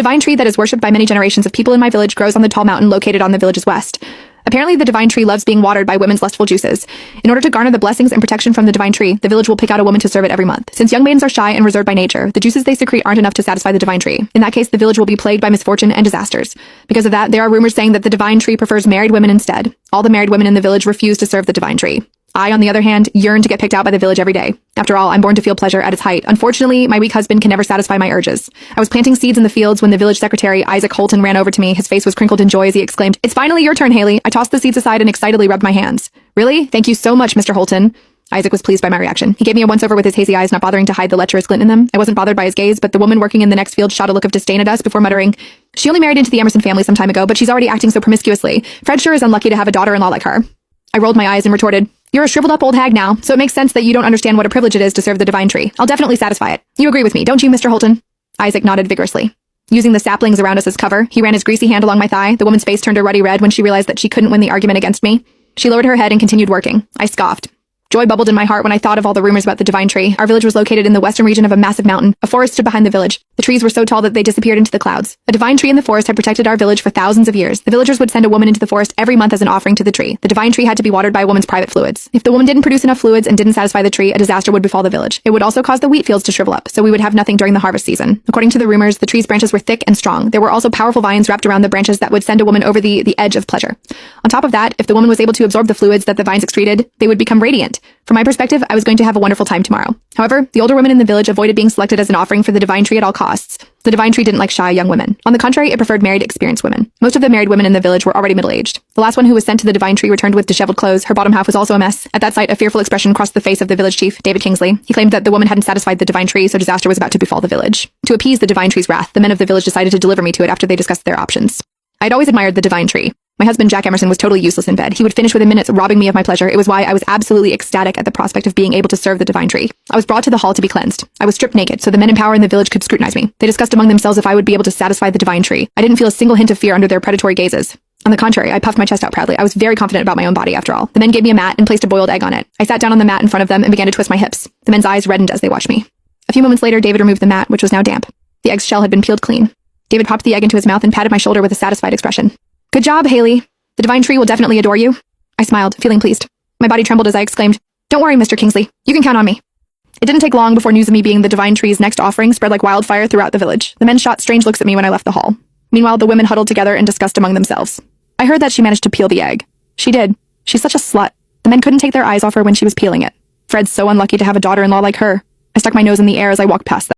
divine tree that is worshipped by many generations of people in my village grows on the tall mountain located on the village's west. Apparently, the divine tree loves being watered by women's lustful juices. In order to garner the blessings and protection from the divine tree, the village will pick out a woman to serve it every month. Since young maidens are shy and reserved by nature, the juices they secrete aren't enough to satisfy the divine tree. In that case, the village will be plagued by misfortune and disasters. Because of that, there are rumors saying that the divine tree prefers married women instead. All the married women in the village refuse to serve the divine tree. I, on the other hand, yearn to get picked out by the village every day. After all, I'm born to feel pleasure at its height. Unfortunately, my weak husband can never satisfy my urges. I was planting seeds in the fields when the village secretary, Isaac Holton, ran over to me. His face was crinkled in joy as he exclaimed, "It's finally your turn, Haley." I tossed the seeds aside and excitedly rubbed my hands. "Really? Thank you so much, Mr. Holton." Isaac was pleased by my reaction. He gave me a once-over with his hazy eyes, not bothering to hide the lecherous glint in them. I wasn't bothered by his gaze, but the woman working in the next field shot a look of disdain at us before muttering, "She only married into the Emerson family some time ago, but she's already acting so promiscuously. Fred sure is unlucky to have a daughter-in-law like her." I rolled my eyes and retorted, "You're a shriveled-up old hag now, so it makes sense that you don't understand what a privilege it is to serve the divine tree. I'll definitely satisfy it. You agree with me, don't you, Mr. Holton?" Isaac nodded vigorously. Using the saplings around us as cover, he ran his greasy hand along my thigh. The woman's face turned a ruddy red when she realized that she couldn't win the argument against me. She lowered her head and continued working. I scoffed. Joy bubbled in my heart when I thought of all the rumors about the divine tree. Our village was located in the western region of a massive mountain. A forest stood behind the village. The trees were so tall that they disappeared into the clouds. A divine tree in the forest had protected our village for thousands of years. The villagers would send a woman into the forest every month as an offering to the tree. The divine tree had to be watered by a woman's private fluids. If the woman didn't produce enough fluids and didn't satisfy the tree, a disaster would befall the village. It would also cause the wheat fields to shrivel up, so we would have nothing during the harvest season. According to the rumors, the tree's branches were thick and strong. There were also powerful vines wrapped around the branches that would send a woman over the edge of pleasure. On top of that, if the woman was able to absorb the fluids that the vines excreted, they would become radiant. From my perspective, I was going to have a wonderful time tomorrow. However, the older women in the village avoided being selected as an offering for the divine tree at all costs. The divine tree didn't like shy young women. On the contrary, it preferred married, experienced women. Most of the married women in the village were already middle-aged. The last one who was sent to the divine tree returned with disheveled clothes. Her bottom half was also a mess. At that sight, a fearful expression crossed the face of the village chief, David Kingsley. He claimed that the woman hadn't satisfied the divine tree, so disaster was about to befall the village. To appease the divine tree's wrath, the men of the village decided to deliver me to it after they discussed their options. I'd always admired the divine tree. My husband, Jack Emerson, was totally useless in bed. He would finish within minutes, robbing me of my pleasure. It was why I was absolutely ecstatic at the prospect of being able to serve the divine tree. I was brought to the hall to be cleansed. I was stripped naked, so the men in power in the village could scrutinize me. They discussed among themselves if I would be able to satisfy the divine tree. I didn't feel a single hint of fear under their predatory gazes. On the contrary, I puffed my chest out proudly. I was very confident about my own body, after all. The men gave me a mat and placed a boiled egg on it. I sat down on the mat in front of them and began to twist my hips. The men's eyes reddened as they watched me. A few moments later, David removed the mat, which was now damp. The egg's shell had been peeled clean. David popped the egg into his mouth and patted my shoulder with a satisfied expression. "Good job, Haley. The divine tree will definitely adore you." I smiled, feeling pleased. My body trembled as I exclaimed, "Don't worry, Mr. Kingsley. You can count on me." It didn't take long before news of me being the divine tree's next offering spread like wildfire throughout the village. The men shot strange looks at me when I left the hall. Meanwhile, the women huddled together and discussed among themselves. I heard that she managed to peel the egg. She did. She's such a slut. The men couldn't take their eyes off her when she was peeling it. Fred's so unlucky to have a daughter-in-law like her. I stuck my nose in the air as I walked past them.